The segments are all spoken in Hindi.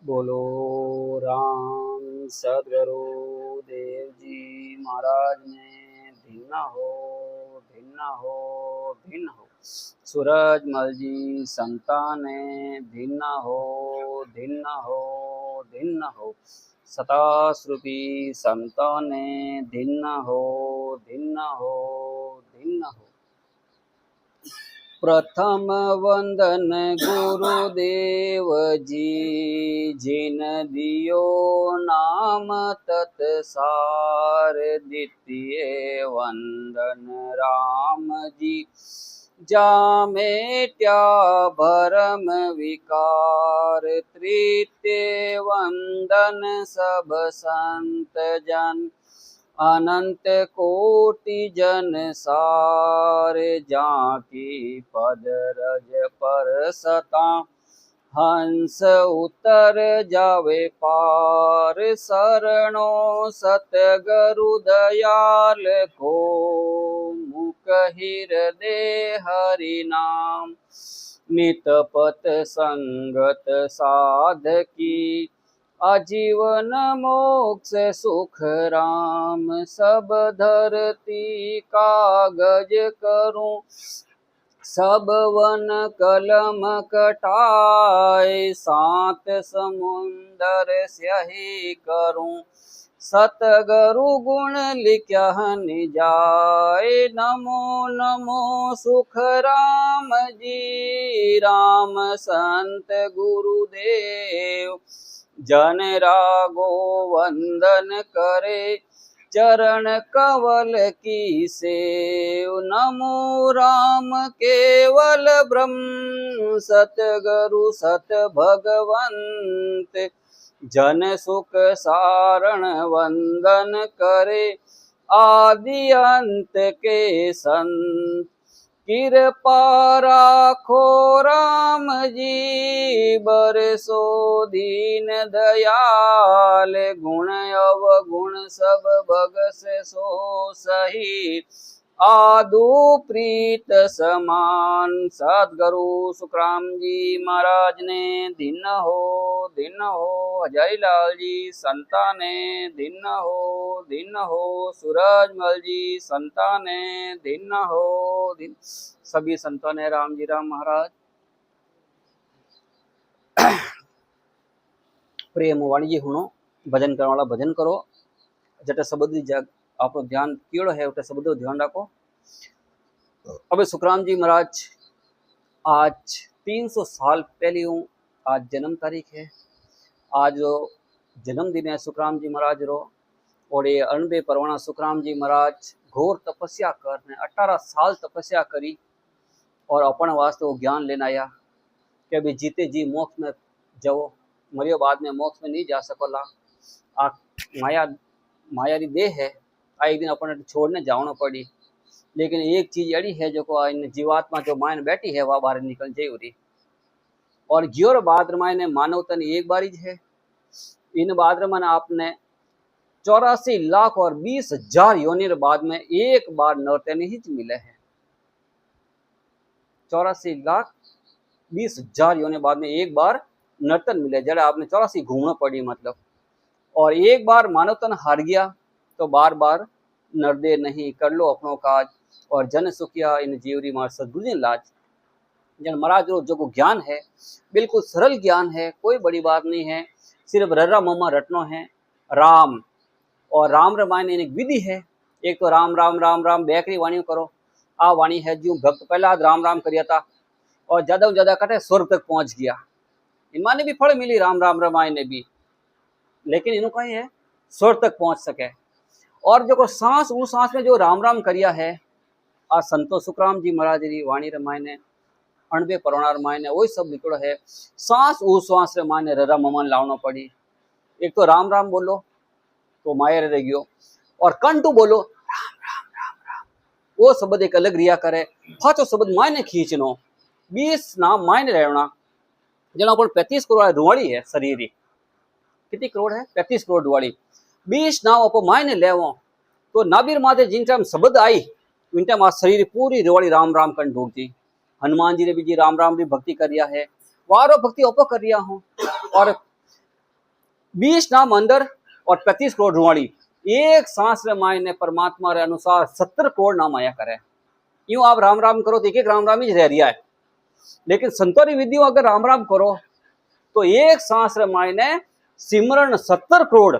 बोलो राम सदगुरु देव जी महाराज ने भिन्न हो भिन्न हो भिन्न हो। सूरजमल जी संतान ने भिन्न हो भिन्न हो भिन्न हो। सताश्रुपी संतान ने भिन्न हो भिन्न हो भिन्न हो। प्रथम वंदन गुरुदेव जी जिन दियो नाम तत्सार। द्वितीय वंदन राम जी जा मेट्या भरम विकार। तृतीय वंदन सब संत जन अनंत कोटि जन सार। जाकी पद रज पर सता हंस उतर जावे पार। शरणो सतगुरु दयाल को मुख हृदय हरि नाम। नितपत संगत साधकी आजीवन मोक्ष सुख राम। सब धरती कागज करूं सब वन कलम कटाए। सात समुंदर स्याही करूं सतगुरु गुण लिख्या निजाए। नमो नमो सुख राम जी राम संत गुरुदेव। जन रागो वंदन करे चरण कवल की सेव। नमो राम केवल ब्रह्म सतगुरु सत भगवंत। जन सुख सारण वंदन करे आदि अंत के संत। कृपा राखो राम जी बरसो दीन दयाल। गुण अवगुण सब बगस सो सही आदु प्रीत समान। सदगुरु सुखराम जी महाराज ने दिन हो हजारी लाल जी संतान ने दिन हो। सूरजमल जी संतान ने दिन हो दिन। सभी संतों ने राम जी राम महाराज प्रेम वाणी जी हुनो। भजन करने वाला भजन करो। जटे सबदी जग आपको ध्यान कीड़ो है उठे सबदो ध्यान रखो। अब सुखराम जी महाराज आज 300 साल पहले हूँ। आज जन्म तारीख है। आज जन्मदिन है सुखराम जी महाराज रो। और ये 98 परवाना सुखराम जी महाराज घोर तपस्या करने 18 साल तपस्या करी और अपन वास्ते वो ज्ञान लेना आया कि अभी जीते जी मोक्ष में जाओ, मरियो बाद में मोक्ष में नहीं जा सकोला। आ माया री देह है, आ एक दिन अपन छोड़ने जावनो पड़ी। लेकिन एक चीज अड़ी है जो को इन जीवात्मा जो मायने बैठी है वह बाहर निकल जाए उरी। और ज्योर बादर मायने मानव तन एक बारी है। इन बादर मन आपने 84 लाख और 20,000 योनि बाद में एक बार नर्तन ही मिले है। 84 लाख 20,000 योनि बाद में एक बार नर्तन मिले जड़े आपने 84 घूमना पड़ी मतलब। और एक बार मानव तन हार गया तो बार बार नरदे नहीं कर लो अपनों काज। और जन सुखिया इन जीवरी मार सदगुरु लाज। जन महाराज जो ज्ञान है बिल्कुल सरल ज्ञान है, कोई बड़ी बात नहीं है। सिर्फ रर्रा मम्मा रटनो है राम। और राम रामायण एक विधि है। एक तो राम राम राम राम बेकरी वाणी करो। आ वाणी है जो भक्त पहला राम राम करिया था और ज्यादा ज्यादा कटे स्वर्ग तक पहुंच गया। इनमां ने भी फल मिली राम राम रामायण ने भी, लेकिन इन्हों कहीं है स्वर्ग तक पहुंच सके। और जो सांस वो सांस में जो राम राम करिया है आ संतो सुखराम जी महाराज री वाणी रामायण ने 98 परवाना रामायण ने वही सब निकलो है। सांस वो सांस रे माने ररा ममन लावनो पड़ी। एक तो राम राम बोलो तो माया रह गयो और कंटू बोलो राम राम राम राम वो शब्द एक अलग रिया करे। पाचो शब्द मायने खींचनो 20 नाम मायने रहना। जना पर 35 करोड़ रुवाड़ी है शरीर। कितनी करोड़ है? 35 करोड़ रुवाड़ी। 20 नाम अपो मायने लेवो तो नाबिर माथे जिन टाइम शब्द आई उन टाइम आ शरीर पूरी रुवाड़ी राम राम कन ढूंढती। हनुमान जी ने भी जी राम राम भी भक्ति करिया है, वारो भक्ति अपो करिया हूँ। और 20 नाम अंदर और 35 करोड़ रुवाड़ी। एक सांस रे मायने परमात्मा रे अनुसार 70 करोड़ नाम आया करे। यूं आप राम राम करो तो एक राम राम ही रह रिया है, लेकिन संतों री विधियों अगर राम राम करो तो एक सांस रे मायने सिमरन 70 करोड़।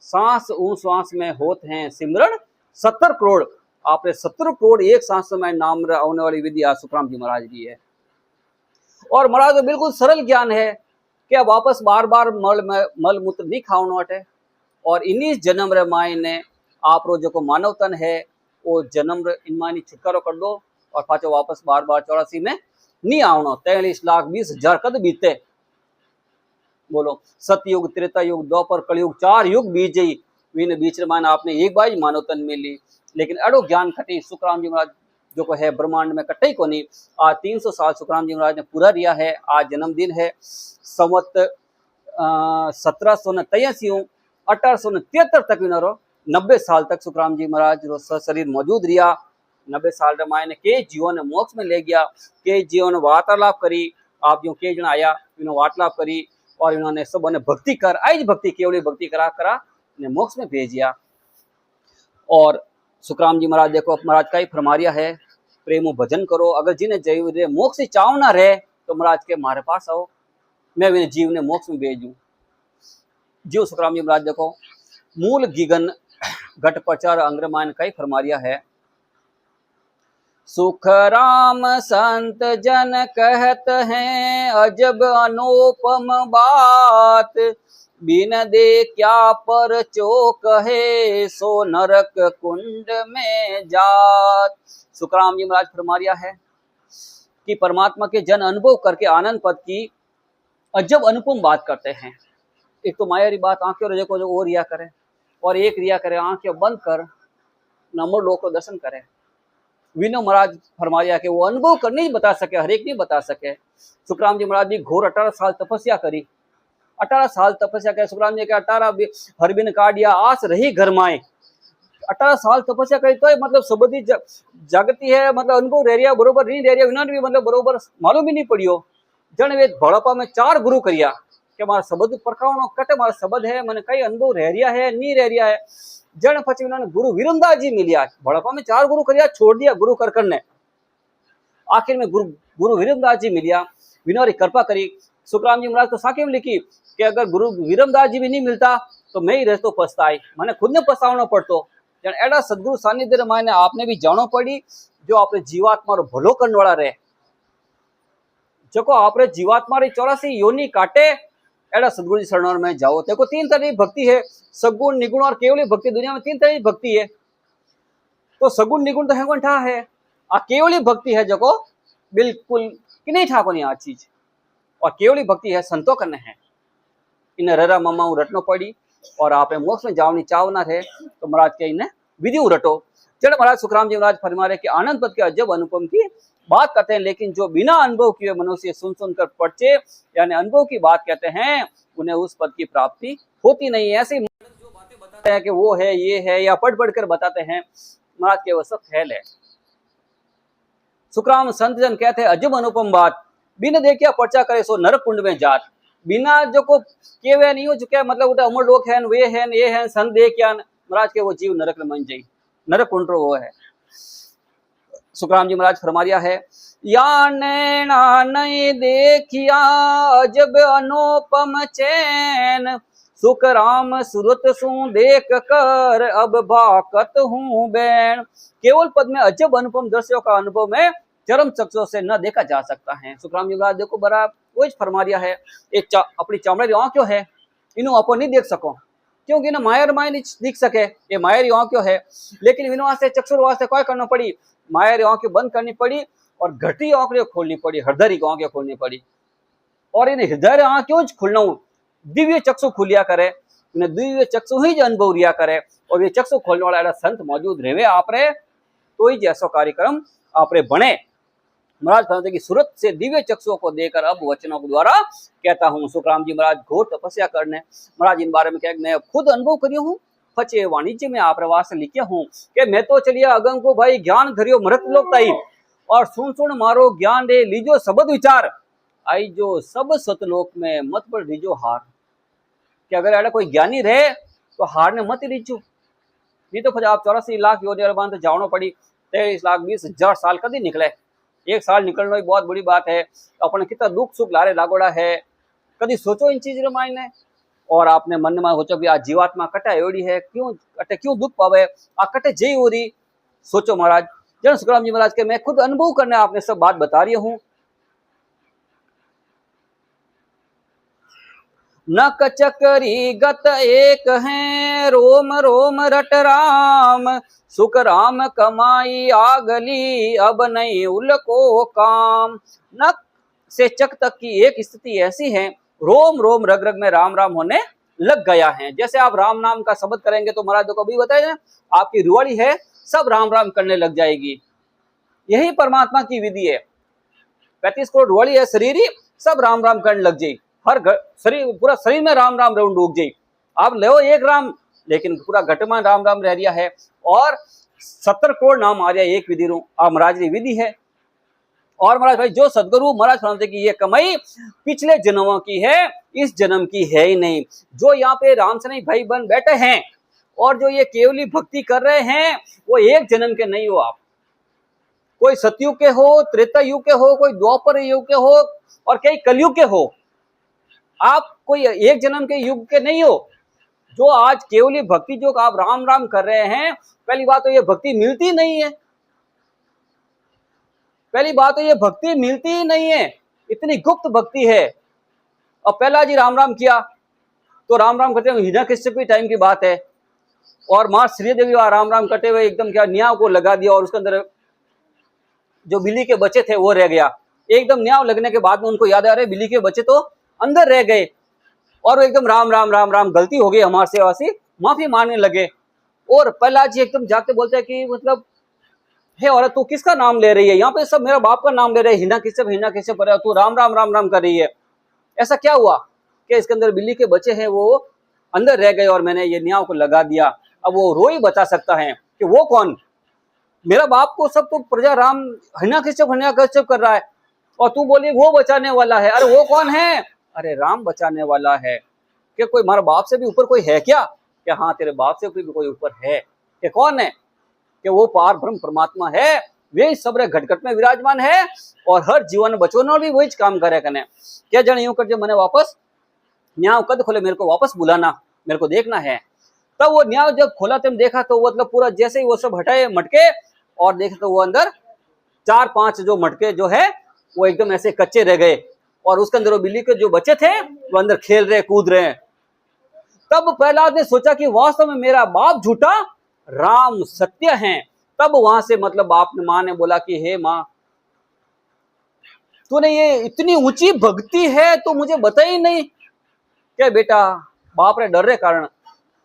सांस उन सांस में होते हैं सिमरन 70 करोड़। आपने 70 करोड़ एक सांस में नाम आने वाली विधि आज सुखराम जी महाराज की है। और महाराज तो बिल्कुल सरल ज्ञान है कि अब वापस बार बार मल मूत्र नहीं खावनो हटे। और इन्हीं जन्म रे मायने आप रो जो मानव तन है वो जन्म इन मायने छुटकारो कर दो और पाछो वापस बार बार 84 में नहीं आवनो। 43,20,000 कद बीते। बोलो सतयुग त्रेता युग द्वापर कलयुग 4 युग बीत गई। वीने बीच रे मायने आपने एक बार मानव तन मिली, लेकिन अड़ो ज्ञान खटी सुखराम जी महाराज जो को है ब्रह्मांड में कटे को नहीं। आज 300 साल सुखराम जी महाराज ने पूरा रिया है। आज जन्मदिन है संवत 1783 1873 तक विनरो 90 साल तक सुखराम जी महाराज रो शरीर मौजूद रिया। 90 साल रे मायने के जीवन ने मोक्ष में ले गया, के जीवन वार्तालाप करी। आप जो के जन आया इन्होंने वार्तालाप करी और इन्होंने सब ने भक्ति कर आई भक्ति केवली भक्ति करा करा ने मोक्ष में भेजिया। और सुखराम जी महाराज देखो महाराज का ही फरमारिया है, प्रेमो भजन करो। अगर जिन्हें जीव रे मोक्ष की चावना रहे तो महाराज के मारे पास आओ, मैं भी जीव ने मोक्ष में भेजूं। जीव सुखराम जी महाराज देखो मूल गिगन घट प्रचार अंग्रमान का ही फरमारिया है। सुखराम संत जन कहत हैं अजब अनुपम बात, बिन दे क्या पर चो कहे सो नरक कुंड में जात। सुखराम जी महाराज फरमारिया है कि परमात्मा के जन अनुभव करके आनंद पद की अजब अनुपम बात करते हैं। एक तो माया री बात आंखें रजे को जो वो रिया करे, और एक रिया करे आंखें बंद कर नमो लोक को दर्शन करे। विनो महाराज फरमाया कि वो अनुभव कर नहीं बता सके, हर एक नहीं बता सके। सुखराम जी महाराज भी घोर 18 साल तपस्या करी। 18 साल तपस्या करे सुखराम जी के 18 हरबिन काटिया आस रही घर माए। 18 साल तपस्या करी तो मतलब सबदी जागती है, मतलब अनुभव रह रिया बरोबर नहीं रह रिया, इन्होंने भी मतलब बरोबर मालूम ही नहीं पड़ियो। जन वे भड़पा में 4 गुरु करिया कि मारा शब्द परखावनो कटे मारा शब्द है मैंने कई अनुभव रह रिया है नहीं रह रिया है। जन पची उन्होंने गुरु विरमदास जी मिलिया, भड़पा में 4 गुरु करिया छोड़ दिया गुरु कर करने। आखिर में गुरु विरमदास जी मिलिया, विनोरी कृपा करी। सुखराम जी महाराज तो साखी में लिखी कि अगर गुरु विरमदास जी भी नहीं मिलता तो मैं ही रहतो पछताई, मैंने खुद ने पछतावना पड़तो। जन एडा सदगुरु सानिध्य मायने आपने भी जानो पड़ी जो आपने जीवात्मा रो भलो करने वाला रहे। जो आपने जीवात्मा री 84 योनि काटे एडा सदगुरु जी शरण में जाओ। देखो 3 तरह की भक्ति है, सगुण निगुण और केवली भक्ति। दुनिया में 3 तरह की भक्ति है। तो सगुण निगुण तो है ठा है, आ केवली भक्ति है जो बिल्कुल कि नहीं ठा को नहीं आ चीज। और केवली भक्ति है संतो करने है। इन ररा मम्मा रटनो पड़ी और आपने मोक्ष में जावनी चावना थे तो महाराज के इन्हें विधि रटो। जड़ महाराज सुखराम जी महाराज फरमारे कि आनंद पद के अजब अनुपम की बात कहते हैं, लेकिन जो बिना अनुभव किए मनुष्य सुन कर पढ़चे यानी अनुभव की बात कहते हैं उन्हें उस पद की प्राप्ति होती नहीं है। ऐसी जो बातें बताते हैं कि वो है ये है या पढ़ कर बताते हैं महाराज के वो सब फैल है। सुखराम संत जन कहते हैं अजब अनुपम बात, बिना देखिया पर्चा करे सो नरक कुंड में जात। बिना जो को केवे नहीं हो चुके मतलब उठा अमर लोग हैं वे हैं ये हैं संत देख क्या महाराज के वो जीव नरक में मन जाई, नरक कुंड वो है। सुखराम जी महाराज फरमारिया है या नैना नहीं देखिया अजब अनुपम चैन, सुखराम सूरत सु देख कर अब भाकत हूँ बैन। केवल पद में अजब अनुपम दृश्यों का अनुभव में चरम चक्षुओं से न देखा जा सकता है। सुखराम जी महाराज देखो बड़ा वो फरमारिया है एक अपनी चमड़े आंखों है इन्हों अपन नहीं देख सको क्योंकि ना मायर माय नहीं दिख सके, ये मायर आंखों है। लेकिन इन्हों वास्ते चक्षुर वास्ते क्या करना पड़ी, मायर आंखें बंद करनी पड़ी और घटी आंखें खोलनी पड़ी, हृदय की आंखें खोलनी पड़ी। और इन्हें हृदय आंखें खुलना दिव्य चक्षु खुलिया करे, इन्हें दिव्य चक्षु ही अनुभव रिया करे। और ये चक्षु खोलने वाला संत मौजूद रहे आप रे तो ही जैसा कार्यक्रम आप रे बने। महाराज कहते कि सूरत से दिव्य चक्षुओं को देकर अब वचनों के द्वारा कहता हूँ। सुखराम जी महाराज घोर तपस्या करने महाराज इन बारे में कह मैं खुद अनुभव करी हूँ। फचे वाणिज्य में आप प्रवास लिखिया हूँ कि मैं तो चलिए अगम को भाई ज्ञान धरियो मृत लोक ताई और सुन मारो ज्ञान दे लीजो सबद विचार आई जो सब सतलोक में मत पर लीजो हार। कि अगर अड़ा कोई ज्ञानी रहे तो हार ने मत ही रीचू, नहीं तो फिर आप 84 लाख योजना बांध जावनो पड़ी 23,20,000 साल कदी निकले। एक साल निकलना ही बहुत बड़ी बात है। अपन कितना दुख सुख लारे लागोड़ा है, कभी सोचो इन चीज मायने। और आपने मन में सोचो भी आ जीवात्मा कटा एवड़ी है, क्यों कटे, क्यों दुख पावे, आ कटे जई हो रही। सोचो महाराज, जन सुखराम जी महाराज के मैं खुद अनुभव करने आपने सब बात बता रही हूं। नक चकरी गत एक है, रोम रोम रट राम, सुख राम कमाई आगली, अब नहीं उलको काम। नक से चक तक की एक स्थिति ऐसी है, रोम रोम रग रग में राम राम होने लग गया है। जैसे आप राम नाम का शब्द करेंगे तो महाराज को अभी बताया ना, आपकी रुआड़ी है सब राम राम करने लग जाएगी। यही परमात्मा की विधि है। 35 करोड़ रुआड़ी है शरीर ही, सब राम राम करने लग जाए। हर शरीर, पूरा शरीर में राम राम राउंड डूब जाए। आप ले एक राम, लेकिन पूरा घट में राम राम रह रिया है। और 70 करोड़ नाम आ रहा है एक विधि रू, आ महाराज की विधि है। और महाराज भाई जो सदगुरु महाराज फरमाते कि ये कमाई पिछले जन्मों की है, इस जन्म की है ही नहीं। जो यहाँ पे राम से नहीं भाई बन बैठे हैं और जो ये केवली भक्ति कर रहे हैं, वो एक जन्म के नहीं हो। आप कोई सतयुग के हो, त्रेता युग के हो, कोई द्वापर युग के हो और कई कलयुग के हो, आप कोई एक जन्म के युग के नहीं हो। जो आज केवली भक्ति जो आप राम राम कर रहे हैं, पहली बात तो ये भक्ति मिलती नहीं है। पहली बात तो ये भक्ति मिलती ही नहीं है, इतनी गुप्त भक्ति है। और पहला जी राम राम किया तो राम राम करते हुए हिरण्यकश्यप की टाइम की बात है, और मां श्री देवी राम राम करते हुए एकदम क्या न्याव को लगा दिया, और उसके अंदर जो बिल्ली के बच्चे थे वो रह गया। एकदम न्याव लगने के बाद में उनको याद आ रहा है बिल्ली के बच्चे तो अंदर रह गए, और एकदम राम राम राम राम गलती हो गई हमारे सेवा से, माफी मांगने लगे। और प्रहलाद जी एकदम जाके बोलते हैं कि मतलब हे औरत तू किसका नाम ले रही है, यहाँ पे सब मेरा बाप का नाम ले रहे हैं, हिरण्यकश्यप तू राम राम राम राम कर रही है। ऐसा क्या हुआ कि इसके अंदर बिल्ली के बच्चे हैं वो अंदर रह गए और मैंने ये न्याव को लगा दिया। अब वो रो ही बता सकता है कि वो कौन, मेरा बाप को सब तो प्रजा राम हिरण्यकश्यप कर रहा है, और तू बोली वो बचाने वाला है। अरे वो कौन है, अरे राम बचाने वाला है। कि कोई हमारे बाप से भी ऊपर कोई है क्या, कि हाँ तेरे बाप से भी कोई ऊपर है। कि कौन है, कि वो पार ब्रह्म परमात्मा है, वे सब घटघट में विराजमान है, और हर जीवन बचों भी वही काम करे कने। क्या जन यूं कर मैंने वापस न्याव कद खोले, मेरे को वापस बुलाना, मेरे को देखना है। तब वो न्याव जब खोला तुम देखा तो मतलब पूरा जैसे ही वो सब हटाए मटके और देखे तो वो अंदर 4-5 जो मटके जो है वो एकदम ऐसे कच्चे रह गए, और उसके अंदर वो बिल्ली के जो बच्चे थे वो अंदर खेल रहे कूद रहे हैं। तब प्रहलाद ने सोचा कि वास्तव में मेरा बाप झूठा, राम सत्य है। तब वहां से मतलब बाप ने, मां ने बोला कि हे मां, तूने ये इतनी ऊंची भक्ति है तो मुझे बता ही नहीं। क्या बेटा, बाप रे डर रे कारण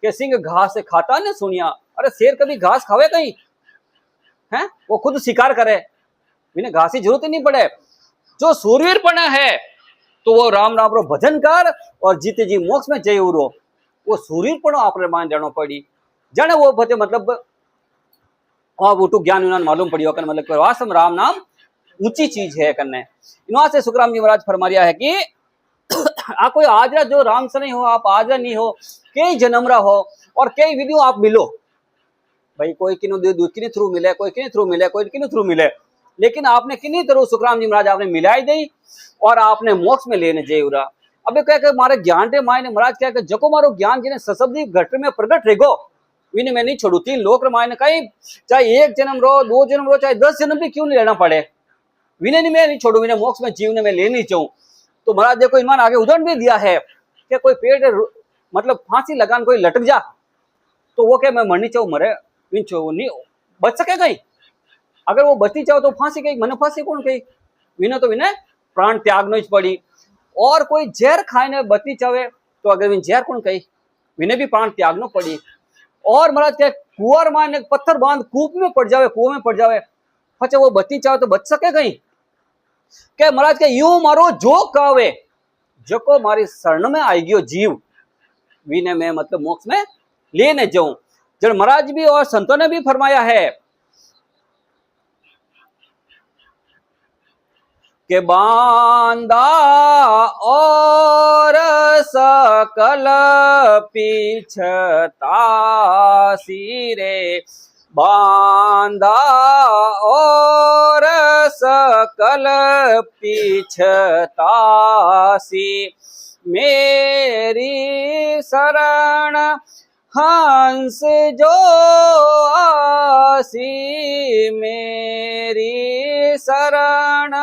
के सिंह घास से खाता ने सुनिया। अरे शेर कभी घास खावे कहीं है, वो खुद शिकार करे, इन्हें घास की जरूरत ही नहीं पड़े। जो सूरवीरपना है तो वो राम राम रो भजन कर और जीते जी मोक्ष में जय उरो, वो सूरवीरपनो आपने मान जानो पड़ी। जाने वो बचे मतलब वो तो ज्ञान विज्ञान मालूम पड़ी होकर, मतलब वास्तव में राम नाम ऊंची चीज है करने। इनवा से सुखराम जी महाराज फरमा रिया है कि आप कोई आजरा जो राम से नहीं हो, आप आजरा नहीं हो, कई जन्मरा हो और कई विधियों आप मिलो भाई, कोई किन्हीं थ्रू मिले, कोई किन्हीं थ्रू मिले, कोई किन्हीं थ्रू मिले, लेकिन आपने किन्हीं तरह सुखराम जी महाराज आपने मिलाई दी और आपने मोक्ष में लेने जे उरा। अब कह मारे ज्ञान रे मायने महाराज क्या कि जको मारो ज्ञान जिन्हें सशब्दी घट में प्रगट रहेगो विने मैं नहीं छोड़ू। 3 लोक रामायण कहीं चाहे 1 जन्म रो, 2 जन्म रो, चाहे 10 जन्म भी क्यों नहीं लेना पड़े, विने नहीं मैं नहीं छोड़ू, विने मोक्ष में जीव ने मैं ले नहीं चाहूँ। तो महाराज देखो इनमान आगे उदाहरण भी दिया है कि कोई पेड़ मतलब फांसी लगान कोई लटक जा तो वो क्या मैं मरनी चाहूँ, मरे नहीं बच सके गई, अगर वो बचती चाहो तो फांसी गई, मन फांसी कौन गई, विने तो विने प्राण त्यागनो ज पड़ी। और कोई जहर खाए ने बचती चाहे तो अगर विन जहर कौन कही, विने भी प्राण त्यागनो पड़ी। और महाराज क्या कुआर माने पत्थर बांध कूप में पड़ जावे, कुएं में पड़ जावे, अच्छा वो बचती चाहे तो बच सके गई। क्या महाराज के यूं मारो जो कावे जको मारी शरण में आई गयो जीव, विने में मतलब मोक्ष में लेने जाऊं। जब महाराज भी और संतों ने भी फरमाया है कि बांदा और सकल पीछतासी रे बांधा और सकल पीछतासी मेरी शरण हंस जो आसी मेरी शरण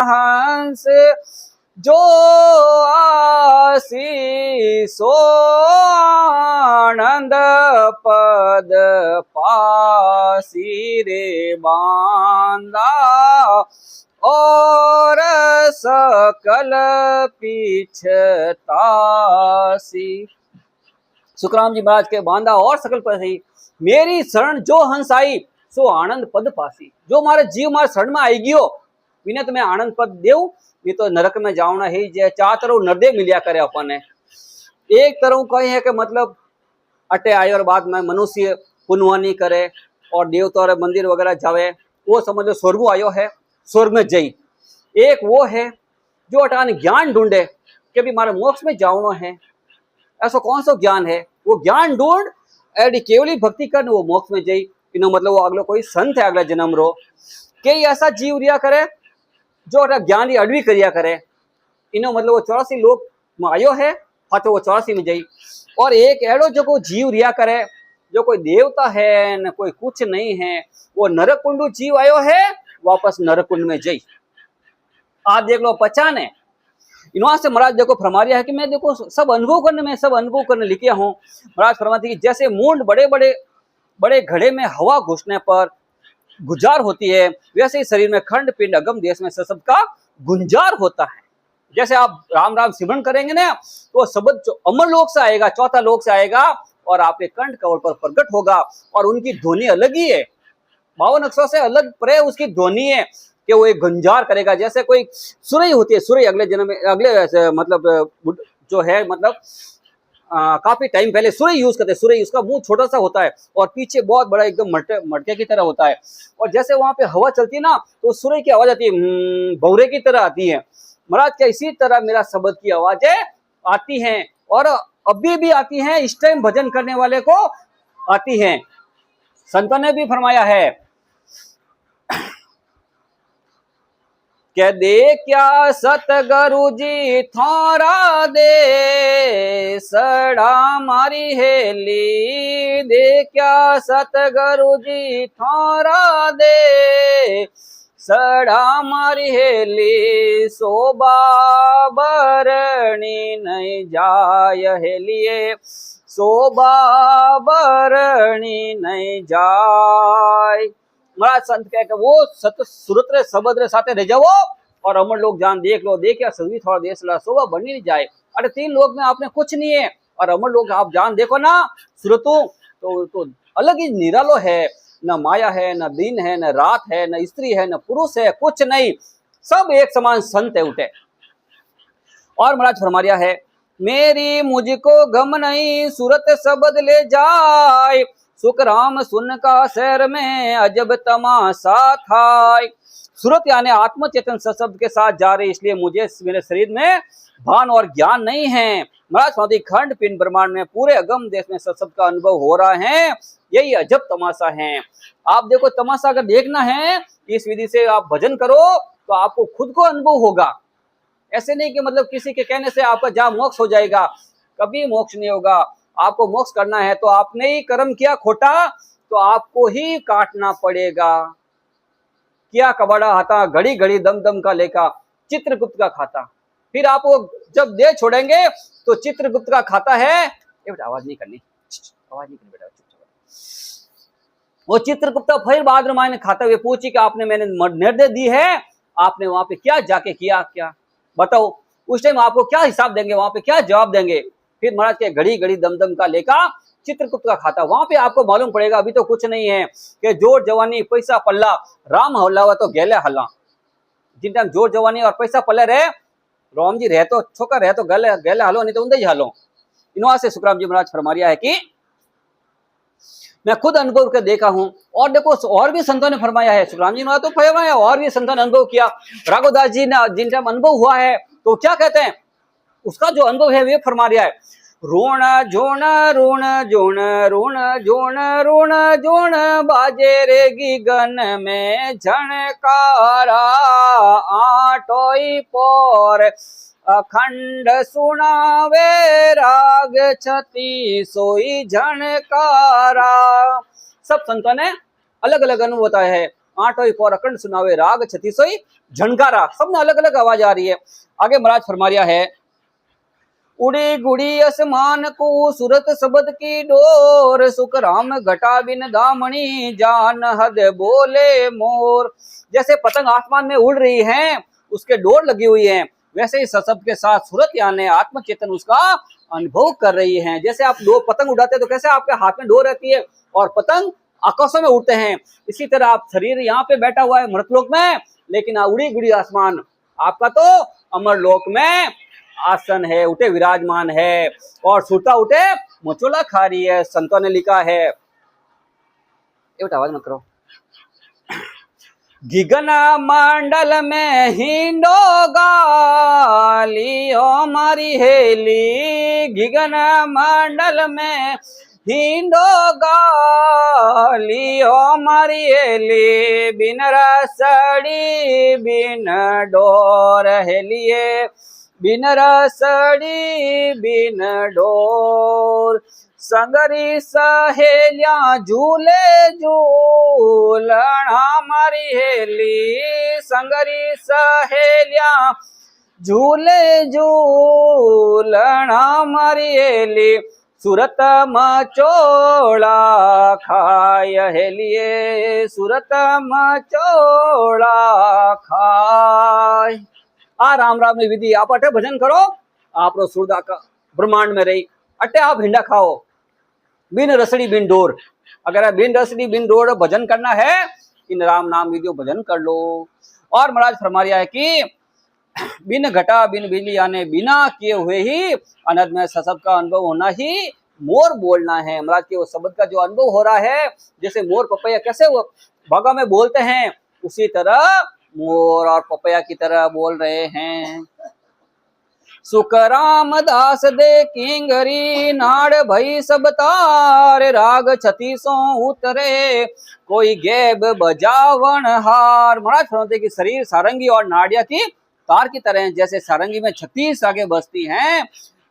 हंस जो आसी सो आनंद पद पासी रे बांधा और सकल पीछतासी। सुखराम जी महाराज के बांधा और सकल पासी मेरी शरण जो हंस आई सो आनंद पद पासी। जो मारे जीव मारे शरण में आई गयो विने तो मैं आनंद पद देव नहीं तो नरक में जावना ही जे चार तरह नरदे मिलिया करे अपन ने। एक तरह कही है कि मतलब अटे आयो और बाद में मनुष्य पुण्यवानी करे और देवता और मंदिर वगैरह जावे वो समझ लो स्वर्ग आयो है स्वर्ग में जई। एक वो है जो अटान ज्ञान ढूंढे कि भी मारे मोक्ष में जावनो है। ऐसा कौन सा ज्ञान है वो ज्ञान ढूंढ एडी केवली भक्ति कर वो मोक्ष में जई। इनो मतलब वो अगलो कोई संत है अगला जन्म रो कई ऐसा जीव रिया करे जो ज्ञान की अडवी करिया करे। इनो मतलब वो 84 लोग में आयो है हाँ तो वो 84 में जई। और एक एडो जो को जीव रिया करे जो कोई देवता है न कोई कुछ नहीं है वो नरक कुंडू जीव आयो है वापस नरक कुंड में जई। आप देख लो पहचान है इनवा से महाराज देखो फरमारिया है कि मैं देखो सब अनुभव करने लिखिया हूँ। महाराज फरमाते कि जैसे मूंड बड़े बड़े बड़े घड़े में हवा घुसने पर गुजार होती है वैसे ही शरीर में खंड पिंड अगम देश में शब्द का गुंजार होता है। जैसे आप राम राम सिमरन करेंगे ना तो शब्द जो अमर लोक से आएगा चौथा लोक से आएगा और आपके कंठ कवल पर प्रकट होगा और उनकी ध्वनि अलग ही है 52 अक्षरों से अलग पर उसकी ध्वनि है कि वो एक गुंजार करेगा। जैसे कोई सुरई होती है सुरई अगले जन्म में अगले मतलब जो है मतलब काफी टाइम पहले सुरई यूज करते हैं। सुरई उसका मुंह छोटा सा होता है और पीछे बहुत बड़ा एकदम मटके की तरह होता है और जैसे वहां पे हवा चलती है ना तो सुरई की आवाज आती है भौरे की तरह आती है। महाराज क्या इसी तरह मेरा शब्द की आवाजें आती हैं और अभी भी आती हैं इस टाइम भजन करने वाले को आती हैं। संतों ने भी फरमाया है के दे क्या सतगुरु जी थारा दे सड़ा मारी हेली दे क्या सतगुरु जी थारा दे सड़ा मारी हेली शोभा बरणी नहीं जाय हेलिए शोभा बरणी नहीं जाय। महाराज संत कह के वो सत सुरत रे शब्द रे साथे रह जाओ और अमर लोग जान देख लो देखिया सभी थोड़ा देश ला शोभा बनी नहीं जाए। अरे 3 लोग में आपने कुछ नहीं है और अमर लोग आप जान देखो ना सुरतु तो अलग ही निरालो है। न माया है न दिन है न रात है न स्त्री है न पुरुष है कुछ नहीं सब एक समान संत है उठे। और महाराज फरमारिया है मेरी मुझको गम नहीं सूरत शब्द ले जाए सुख राम सुन का शहर में अजब तमाशा था। सूरत यानी आत्म चेतन शब्द के साथ जा रहे इसलिए मुझे मेरे शरीर में भान और ज्ञान नहीं है। महाराज स्वामी खंड पिंड ब्रह्मांड में पूरे अगम देश में शब्द का अनुभव हो रहा है यही अजब तमाशा है। आप देखो तमाशा अगर देखना है इस विधि से आप भजन करो तो आपको खुद को अनुभव होगा। ऐसे नहीं कि मतलब किसी के कहने से आपका जहाँ मोक्ष हो जाएगा कभी मोक्ष नहीं होगा। आपको मोक्ष करना है तो आपने ही कर्म किया खोटा तो आपको ही काटना पड़ेगा। किया कबाड़ा हाथा घड़ी घड़ी दम दम का लेका चित्रगुप्त का खाता। फिर आप वो जब दे छोड़ेंगे तो चित्रगुप्त का खाता है ये बेटा आवाज नहीं करनी बेटा वो चित्रगुप्त फिर बाद में मैंने खाता हुए पूछी कि आपने मैंने निर्देश दी है आपने वहां पे क्या जाके किया क्या बताओ। उस टाइम आपको क्या हिसाब देंगे वहां पे क्या जवाब देंगे। फिर महाराज के घड़ी घड़ी दमदम का लेका चित्रगुप्त का खाता वहां पे आपको मालूम पड़ेगा अभी तो कुछ नहीं है कि जोर जवानी पैसा पल्ला राम हल्ला तो गैले हल्ला। जिन टाइम जोर जवानी और पैसा पल्ले रहे राम जी रहे तो छोका रहे तो गले गैले हलो नहीं तो उन्दे ही हलो। इनवा से सुखराम जी महाराज फरमारिया है कि मैं खुद अनुभव कर देखा हूं और देखो और भी संतों ने फरमाया है। सुखराम जी ने तो फरमाया और भी संतों ने अनुभव किया। राघोदास जी ने जिन टाइम अनुभव हुआ है तो क्या कहते हैं उसका जो अनुभव है वे फरमा रहा है। ऋण जोण ऋण जोण ऋण जोण ऋण जोण बाजे रे गगन में झणकारा आटोई पोर अखंड सुनावे राग छती सोई झणकारा। सब संतों ने अलग अलग अनुभव बताया है। आटोई पोर अखंड सुनावे राग छती सोई झणकारा, सबने अलग अलग आवाज आ रही है। आगे महाराज फरमा रहा है, उड़ी गुड़ी आसमान को सूरत शब्द की डोर सुख राम घटा बिन दामनी जान हद बोले मोर। जैसे पतंग आसमान में उड़ रही है, उसके डोर लगी हुई है, वैसे ही सशब्द के साथ सूरत यानी आत्मचेतन उसका अनुभव कर रही है। जैसे आप दो पतंग उड़ाते हैं तो कैसे आपके हाथ में डोर रहती है और पतंग आकाशों में उड़ते हैं, इसी तरह आप शरीर यहाँ पे बैठा हुआ है मृतलोक में, लेकिन उड़ी गुड़ी आसमान आपका तो अमरलोक में आसन है, उठे विराजमान है और सुरता उठे मचोला खा रही है। संतों ने लिखा है, ये आवाज मत करो। गगन मंडल में हिंडो गालियो मारी हेली, गगन मंडल में हिंडो गालियो मारी हेली, बिन रसड़ी बिन डोर हेलिए, बिन रसड़ी बिन डोर संगरी सहेलियां झूले झूलना मारी हेली, संगरी सहेलियां झूले झूलना मारी हेली, सूरत मचोड़ा खाय हेलिए, सूरत मचोड़ा खाय। आ राम राम ने विधि आप अटे भजन करो, आप रो सुरदा का ब्रह्मांड में रही अटे आप हिंडा खाओ बिन रसड़ी बिन डोर। अगर बिन रसड़ी बिन डोर भजन करना है, इन राम नाम विधियों भजन कर लो। और महाराज फरमा रहा है कि बिन घटा बिन बिजली यानी बिना किए हुए ही अनद में सशब्द का अनुभव होना ही मोर बोलना है। महाराज के वो शब्द का जो अनुभव हो रहा है, जैसे मोर पपैया कैसे वो बागा में बोलते हैं, उसी तरह मोर और पपैया की तरह बोल रहे हैं। सुख रामदास दे किंगरी नाड़ भई सब तार, राग छतीसों उतरे कोई गैब बजावन हार। महाराज फरमाते कि शरीर सारंगी और नाड़िया की तार की तरह है। जैसे सारंगी में 36 रागें बजती हैं,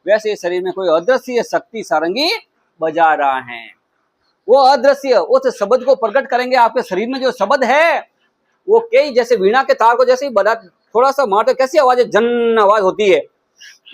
वैसे शरीर में कोई अदृश्य शक्ति सारंगी बजा रहा है। वो अदृश्य उस शब्द को प्रकट करेंगे। आपके शरीर में जो शब्द है वो कई जैसे वीणा के तार को जैसे ही बजा थोड़ा सा मारते कैसी आवाज है, जन आवाज होती है,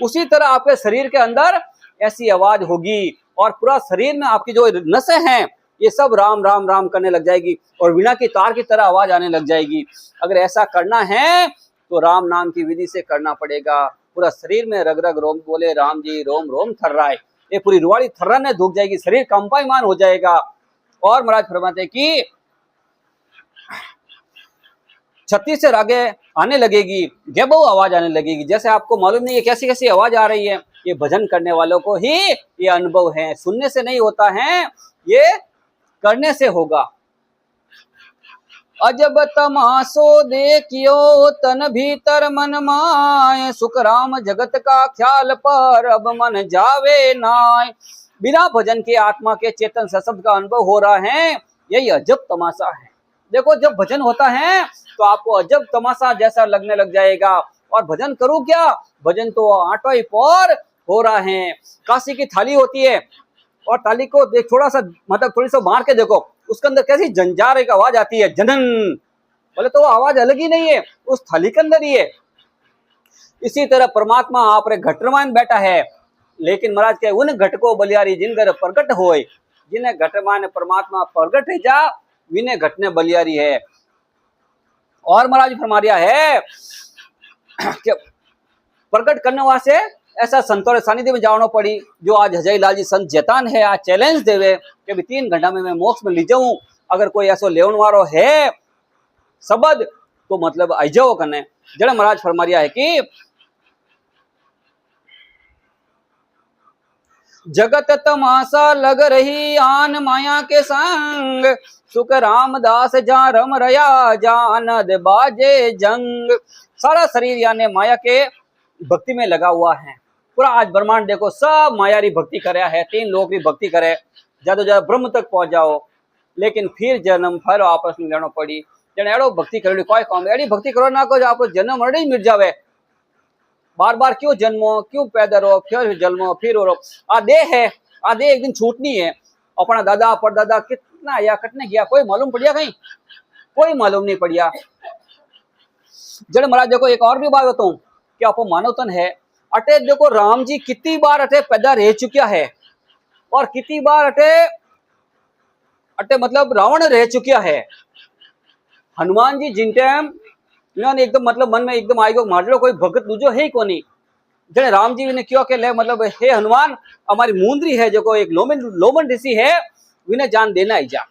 उसी तरह आपके शरीर के अंदर ऐसी आवाज होगी और पूरा शरीर में आपकी जो नसें हैं ये सब राम राम राम करने लग जाएगी और वीणा की तार की तरह आवाज आने लग जाएगी। अगर ऐसा करना है तो राम नाम की विधि से करना पड़ेगा। पूरा शरीर में रग रग रोम बोले राम जी रोम रोम थर्राए, ये पूरी रुवाड़ी थर्राने धुक जाएगी, शरीर कंपायमान हो जाएगा। और महाराज फरमाते कि 36 से रागे आने लगेगी, गैबो आवाज आने लगेगी। जैसे आपको मालूम नहीं है कैसी कैसी आवाज आ रही है, ये भजन करने वालों को ही ये अनुभव है, सुनने से नहीं होता है, ये करने से होगा। अजब तमाशो देखियो तन भीतर मन माय, सुख राम जगत का ख्याल पर अब मन जावे नाय। बिना भजन के आत्मा के चेतन सशब्द का अनुभव हो रहा है, यही अजब तमाशा है। देखो जब भजन होता है तो आपको अजब तमाशा जैसा लगने लग जाएगा। और भजन करूं क्या, भजन तो आटोई पर हो रहा है। काशी की थाली होती है और थाली को देख थोड़ा सा मतलब थोड़ी सा मार के देखो, उसके अंदर कैसी झंझार एक आवाज आती है, जनन, बोले तो वो आवाज अलग ही नहीं है, उस थाली के अंदर ही है। इसी तरह परमात्मा आप रे घट में बैठा है, लेकिन महाराज के उन घट को बलियारी जिन घर प्रकट होए, जिन्हें घट मान परमात्मा प्रकट है जा विने घटने बलियारी है। और महाराज फरमा रिया है कि प्रकट करने वास्ते ऐसा संतों सानिध्य में जानो पड़ी। जो आज हजई लाल जी संत जैतान है, आज चैलेंज देवे कि भी 3 घंटा में मैं मोक्ष में ली जाऊं। अगर कोई ऐसो लेवन वारो है शब्द तो मतलब आई जाओ कने। जड़ा महाराज फरमा रिया है कि जगत तमाशा लग रही आन माया के संग, सुख रामदास जा रम रया जानद बाजे जंग। सारा शरीर यानी माया के भक्ति में लगा हुआ है पूरा आज ब्रह्मांड देखो सब माया री भक्ति करे है, 3 लोक री भक्ति करे, ज्यादा ज्यादा ब्रह्म तक पहुंच जाओ, लेकिन फिर जन्म फल आपस में लेना पड़ी। जने एड़ो भक्ति करेली कोई काम एड़ी भक्ति करो ना को आप जन्म अड़े ही मिट जावे। बार बार क्यों जन्मो, क्यों पैदा रो, फिर जन्मो, फिर रो। आ देह है, आ देह एक दिन छूटनी है। अपना दादा परदादा कितना या कटने गया कोई मालूम पड़िया कहीं, कोई मालूम नहीं पड़िया। जड़ महाराज देखो एक और भी बात बताऊं कि आप मानव तन है अटे देखो राम जी कितनी बार अटे पैदा रह चुका है और कितनी बार अटे अटे मतलब रावण रह चुका है। हनुमान जी जिन टाइम इन्होंने एकदम मतलब मन में एकदम आई मारलो कोई भगत दूजो है ही कोनी। जने राम जी ने क्यों के ले मतलब हे हनुमान हमारी मुंदरी है जो एक लोमन ऋषि है विने जान देना ही जा,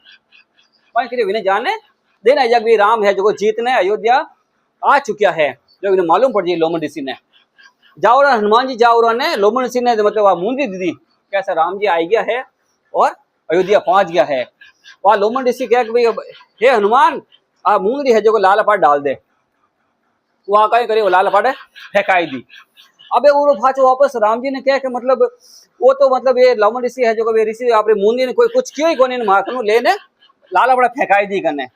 विने जाने देना ही जा भी राम है जो जीतने अयोध्या आ चुका है, जो इन्हें मालूम पड़ जाए लोमन ऋषि ने। जाओ हनुमान जी जाओ ने लोमन ऋषि ने मतलब मुंदरी दीदी कैसा राम जी आ गया है और अयोध्या पहुंच गया है। वहां लोमन ऋषि कह भाई हे हनुमान आ मुंदरी है जो लाल पाट डाल दे। वहां कहीं करे वो लाल पाट फेंकाई दी। अबे वो फाचो वापस राम जी ने कहा कि मतलब वो तो मतलब ये लोमन ऋषि है जो ऋषि आप मुंदरी ने कोई कुछ क्यों ही कोने माखनू लेने लाल पाट फेंकाई दी करने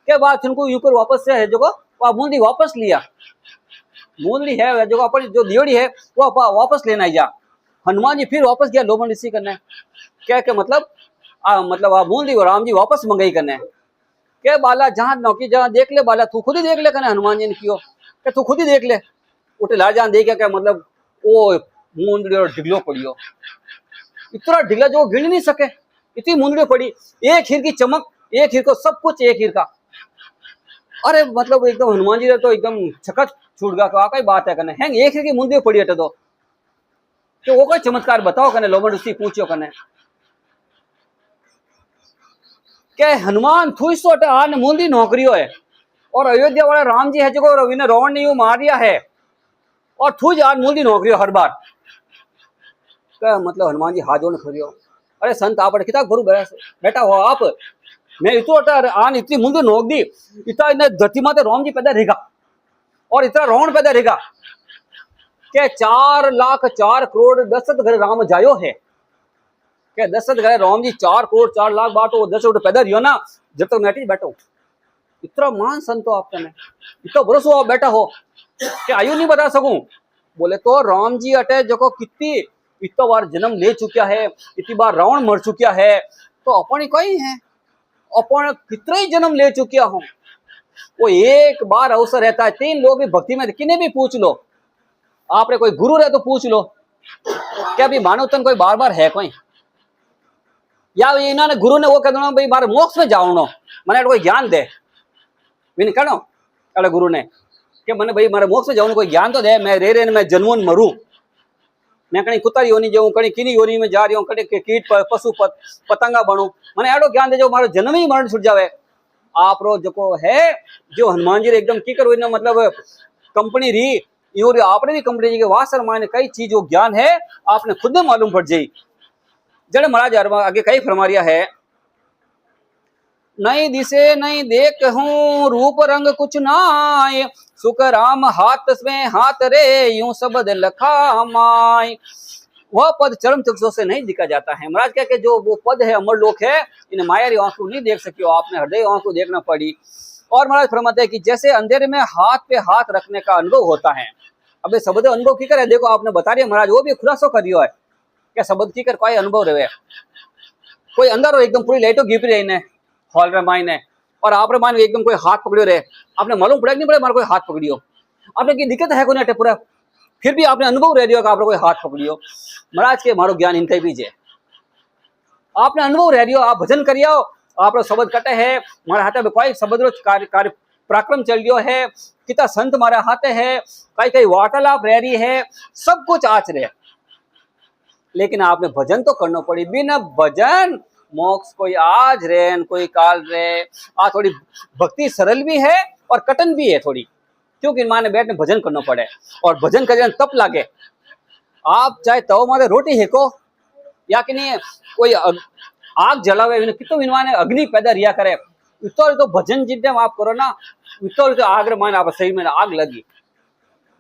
के बाद उनको ऊपर वापस से है जो वो मुंदरी वापस लिया। मुंदरी है जो अपन जो दियोड़ी है वो वापस लेना जा। हनुमान जी फिर वापस गया लोमन ऋषि करने क्या के मतलब मुंदरी राम जी वापस मंगाई करने के बाला जहां नौकी जहां देख ले बाला तू खुद ही देख ले कने हनुमान जी ने क्यों के तू खुद ही देख ले उठे ला जहां देख क्या मतलब वो मुंदरी और ढिगलो पड़ियो इतना ढिगला जो गिन नहीं सके इतनी मुंदरी पड़ी। एक हीर की चमक, एक हीर को सब कुछ एक हीर का। अरे मतलब एकदम हनुमान जी ने तो एकदम छकत छूट गया वाकई बात है कने हैंग एक हीर की मुंदरी पड़ी हटे तो वो कोई चमत्कार बताओ कने लोमन ऋषि पूछो कने के हनुमान थुई सो आन मुंदी नौकरियो है और अयोध्या वाला राम जी है जो रविने रावण ने मार दिया है और थुई आन मुंदी नौकरियो हर बार क्या मतलब हनुमान जी हाथ जोड़ खड़ियो। अरे संत आप कितना गुरु बैठा हो आप मैं इतना आन इतनी मुंदी नोक दी इतना इन्हें धरती माते राम जी पैदा रहेगा और इतना रावण पैदा रहेगा के 4,04,00,000 दशरथ घर राम जायो है क्या दशरथ घर राम जी 4 करोड़ 4 लाख बात हो दशरथ पैदा रियो ना जब तक मैं बैठो इतना मान संतो आपका ने इतना भरोसा आप बैठा हो कि आयु नहीं बता सकूं। बोले तो राम जी अटे जो कितनी इतना बार जन्म ले चुका है इतनी बार रावण मर चुका है तो अपन कहीं है अपन कितने ही जन्म ले चुका हूं। वो एक बार अवसर रहता है 3 लोग भी भक्ति में किन्हें भी पूछ लो आपने कोई गुरु रहे तो पूछ लो क्या भी मानव तन कोई बार बार है कोई या इन्होंने गुरु ने वो कह दो भाई बार मोक्ष में जाओ मैंने कोई ज्ञान दे भी कहो अरे गुरु ने कि मैंने भाई मारे मोक्ष में जाऊँ कोई ज्ञान तो दे मैं रे मैं जन्मों मरू मैं कहीं कुत्ता योनी जाऊँ कहीं किनी योनी में जा रही हूँ कहीं कीट पशु पतंगा बनू मैंने एडो ज्ञान दे जो मारो जन्म ही मरण छूट जावे। आप रो जो है जो हनुमान जी एकदम की करो मतलब कंपनी री और आपने भी कंपनी जी के वासर माने कई चीज जो ज्ञान है आपने खुद मालूम पड़ जाई। जड़ महाराज आगे कई फरमारिया है नहीं दिसे नहीं देख हूँ रूप रंग कुछ नाय सुख राम हाथ में हाथ रे यूं सबद लखा माय। वह पद चरम चक्षुओं से नहीं दिखा जाता है। महाराज क्या के जो वो पद है अमर लोक है इन मायारी आंखों नहीं देख सकी आपने हृदय आंखों देखना पड़ी। और महाराज फरमाते हैं कि जैसे अंधेरे में हाथ पे हाथ रखने का अनुभव होता है। अब शब्द अनुभव की करे देखो आपने बता रही महाराज वो भी खुलासो कर दिया है क्या शब्द की कर कोई अनुभव रहे कोई अंदर हो एकदम पूरी लाइटों गिप रही ने हॉल रे मायने और आप रे मान एकदम कोई हाथ पकड़ियो रहे आपने मालूम पड़ा नहीं पड़े मारा कोई हाथ पकड़ियो आपने की दिक्कत है कोई पूरा फिर भी आपने अनुभव रह दियो कि आपने कोई हाथ पकड़ियो। महाराज के मारो ज्ञान इनके बीजे आपने अनुभव रह दियो आप भजन करियो आप शब्द कटे है मारे हाथ में कोई शब्द रो कार्य पराक्रम चल गयो है कितना संत मारे हाथे है कई कई वार्तालाप रह रही है सब कुछ आच रहे लेकिन आपने भजन तो करना पड़ी बिना भजन मोक्ष कोई आज रे कोई काल रे। आ थोड़ी भक्ति सरल भी है और कठिन भी है थोड़ी क्योंकि माने बैठने भजन करना पड़े और भजन करने तप लागे। आप चाहे तव मारे रोटी हेको या कि नहीं कोई आग जलावे कितो विनवाने अग्नि पैदा रिया करे इतो तो भजन जितने आप करो ना इतो तो आग रे माने आप शरीर में आग लगी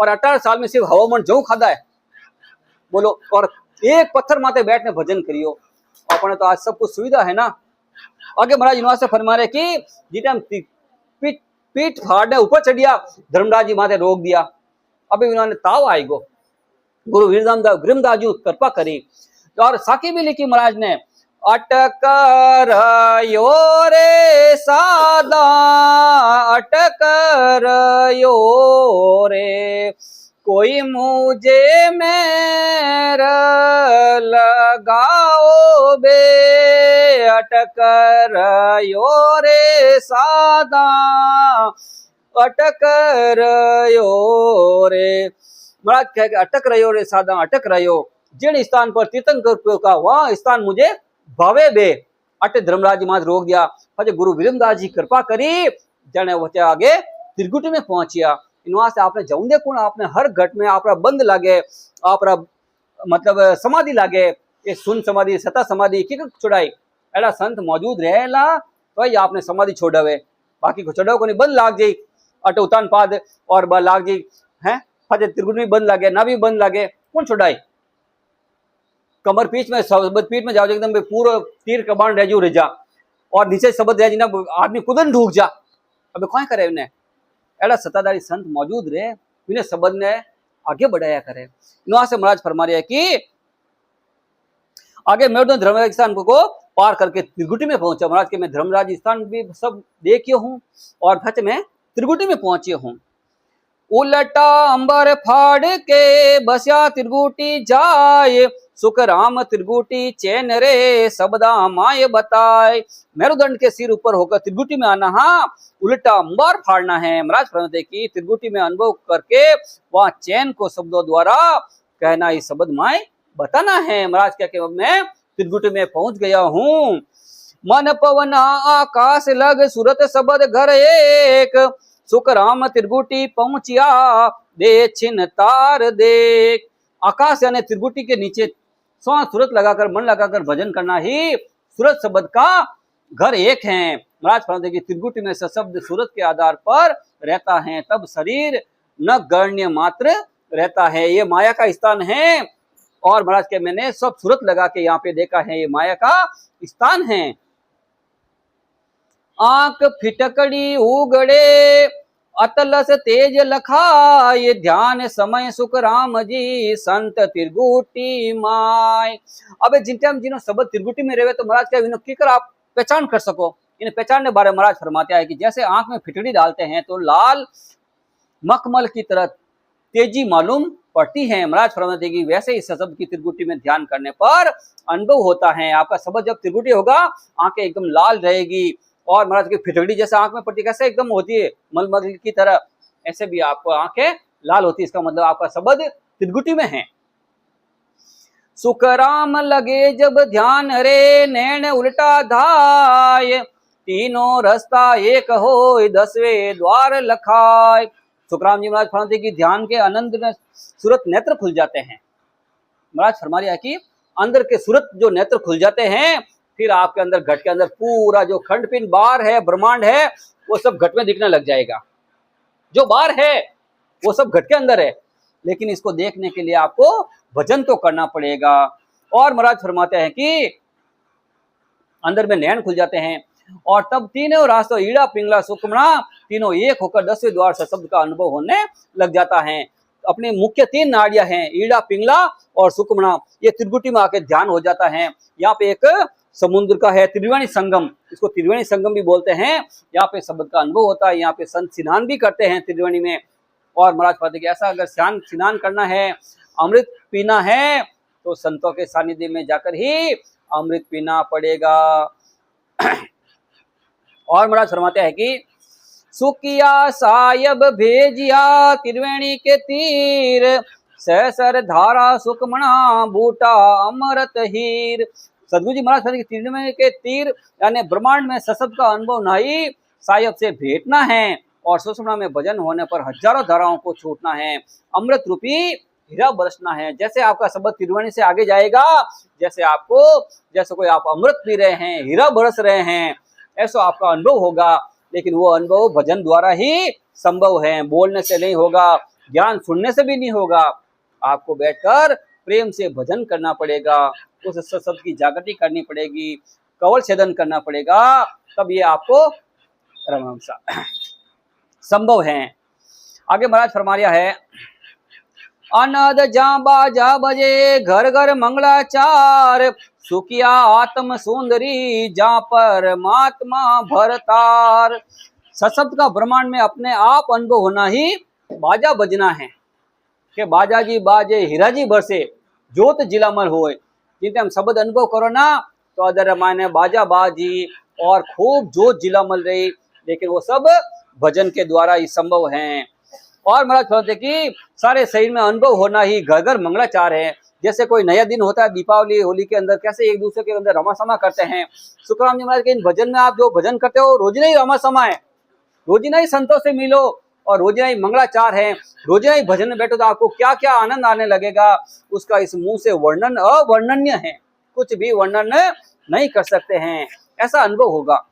और 18 साल में सिर्फ हवामन जऊ खाधा है। बोलो। और एक पत्थर माथे बैठने भजन करियो। अपने तो आज सब कुछ सुविधा है ना। आगे महाराज युवा से फरमा रहे कि जिस टाइम पीठ पीठ फाड़ने ऊपर चढ़िया, धर्मराज जी माथे रोक दिया। अभी उन्होंने ताव आई गो, गुरु वीरदास जी कृपा करी। और साकी भी लिखी महाराज ने, अटक रयो रे सादा, अटक रयो रे, कोई मुझे मेरा लगाओ बे, अटक रयो रे सादा, अटक रयो रे। महाराज कह के अटक रहो रे सादा, अटक रहो, जिन स्थान पर तीर्थंकर का वह स्थान मुझे भावे बे। अटे धर्मराज जी माथ रोक दिया। પછી गुरु વીરમદાસ जी कृपा करी, जने वो आगे त्रिकुटी में पहुंचिया। वहां से आपने जाऊं दे कोण, आपने हर घट में आपरा बंद लागे, आपरा मतलब समाधि लागे, ये सुन समाधि सता समाधि की छुड़ाई। एड़ा संत मौजूद रहेला तो ही आपने समाधि छोड़ावे, बाकी को छोड़ो को नहीं, बंद लाग जाई। अटे उतान पाद और ब लाग जाई है, फजे त्रिकुट में बंद लागे, ना भी बंद लागे, कौन छुड़ाई। कमर पीठ में सबद पीठ में जाओ एकदम पूरा तीर कबान रह जा, और नीचे सबद रह ना, आदमी कुदन ढूक जा। अबे कौन करे इन्हें, एड़ा सत्ताधारी संत मौजूद रहे, इन्हें सबद ने आगे बढ़ाया करे। वहां से महाराज फरमा रहे कि आगे मैं धर्मराज स्थान को पार करके त्रिकुटी में पहुंचा। महाराज के मैं धर्मराज स्थान भी सब देखियो हूँ, और सच में त्रिकुटी में पहुंचे हूँ। उलटा अंबर फाड़ के बस्या त्रिकुटी जाए, सुख राम त्रिकुटी चैन रे सबदा माय बताए। मेरुदंड के सिर ऊपर होकर त्रिकुटी में आना, हाँ उल्टा अंबर फाड़ना है। महाराज फरमाते कि त्रिकुटी में अनुभव करके वहां चैन को शब्दों द्वारा कहना, इस शब्द माय बताना है। महाराज क्या के मैं त्रिकुटी में पहुंच गया हूँ। मन पवन आकाश लग सूरत शब्द घर एक, सुख राम त्रिकुटी पहुंचिया दे छिन तार देख। आकाश यानी त्रिकुटी के नीचे सूरत लगाकर मन लगाकर भजन करना ही सूरत शब्द का घर एक है। महाराज फरमाते कि त्रिकुटी में सशब्द सूरत के आधार पर रहता है, तब शरीर न गण्य मात्र रहता है। ये माया का स्थान है, और महाराज के मैंने सब सूरत लगा के यहाँ पे देखा है, ये माया का स्थान है। आंख फिटकड़ी उगड़े अतलस तेज लखा, ये ध्यान समय सुख राम जी संत त्रिकुटी माय। अब जिन टाइम जिन्हों शब्द त्रिकुटी में रहे तो महाराज क्या की कर आप पहचान कर सको। इन्हें पहचानने बारे महाराज फरमाते हैं कि जैसे आंख में फिटकड़ी डालते हैं तो लाल मखमल की तरह तेजी मालूम पड़ती है। महाराज फरमाते हैं कि वैसे ही शब्द की त्रिकुटी में ध्यान करने पर अनुभव होता है। आपका शब्द जब त्रिकुटी होगा, आंखें एकदम लाल रहेगी, और महाराज की फिटकड़ी जैसे आंख में पड़ती कैसे एकदम होती है मलमल की तरह, ऐसे भी आपको आंखें लाल होती है। इसका मतलब आपका शब्द त्रिकुटी में है। सुख राम लगे जब ध्यान रे, नैन उल्टा धाय, तीनों रास्ता एक हो 10वें द्वार लखाय। सुखराम जी महाराज फरमाते कि ध्यान के आनंद में सूरत नेत्र खुल जाते हैं। महाराज फरमा रहा है कि अंदर के सूरत जो नेत्र खुल जाते हैं, फिर आपके अंदर घट के अंदर पूरा जो खंड पिंड बाहर है, ब्रह्मांड है, वो सब घट में दिखने लग जाएगा। जो बाहर है वो सब घट के अंदर है, लेकिन इसको देखने के लिए आपको भजन तो करना पड़ेगा। और महाराज फरमाते हैं कि अंदर में नैन खुल जाते हैं, और तब तीनों रास्तों ईड़ा पिंगला सुखमणा तीनों एक होकर 10वें द्वार से शब्द का अनुभव होने लग जाता है। अपनी मुख्य 3 नाड़ियां हैं, ईड़ा पिंगला और सुखमणा, ये त्रिकुटी में आके ध्यान हो जाता है। यहाँ पे एक समुद्र का है त्रिवेणी संगम, इसको त्रिवेणी संगम भी बोलते हैं। यहाँ पे शब्द का अनुभव होता है, यहाँ पे संत स्नान भी करते हैं त्रिवेणी में। और महाराज कहते कि ऐसा अगर स्नान करना है, अमृत पीना है, तो संतों के सानिध्य में जाकर ही अमृत पीना पड़ेगा। और महाराज फरमाते हैं कि सुकिया सायब भेजिया त्रिवेणी के तीर, सहसर धारा सुखमणा बूटा अमृत हीर। सदगुरु जी महाराज त्रिवेणी के तीर यानी ब्रह्मांड में सशब्द का अनुभव नहीं, सायब से भेंटना है, और सुषमणा में भजन होने पर हजारों धाराओं को छूटना है, अमृत रूपी हीरा बरसना है। जैसे आपका शब्द त्रिवेणी से आगे जाएगा, जैसे कोई आप अमृत पी रहे हैं, हीरा बरस रहे हैं, ऐसा आपका अनुभव होगा। लेकिन वो अनुभव भजन द्वारा ही संभव है, बोलने से नहीं होगा, ज्ञान सुनने से भी नहीं होगा। आपको बैठकर प्रेम से भजन करना पड़ेगा, उस सत्संग की जागृति करनी पड़ेगी, कवल छेदन करना पड़ेगा, तब ये आपको रमणसा संभव है। आगे महाराज फरमा रहा है, अनद जा बाजा बजे घर घर मंगलाचार, सुखिया आत्म सुंदरी जा परमात्मा भरतार। सशब्द का ब्रह्मांड में अपने आप अनुभव होना ही बाजा बजना है कि बाजा जी बाजे हीरा जी बरसे जोत जिलामल होए। जिनते हम शब्द अनुभव करो ना तो अदर मायने बाजा बाजी और खूब जोत जिलामल रही, लेकिन वो सब भजन के द्वारा ही संभव है। और महाराज कहते कि सारे शरीर में अनुभव होना ही घर घर मंगलाचार है। जैसे कोई नया दिन होता है दीपावली होली के अंदर, कैसे एक दूसरे के अंदर रमासमा करते हैं, सुखराम जी महाराज के इन भजन में आप जो भजन करते हो रोजिना ही रमासमा है, रोजिना ही संतों से मिलो और रोजिना ही मंगलाचार है, रोजिना ही भजन में बैठो तो आपको क्या क्या आनंद आने लगेगा, उसका इस मुंह से वर्णन अवर्णनीय है, कुछ भी वर्णन नहीं कर सकते हैं, ऐसा अनुभव होगा।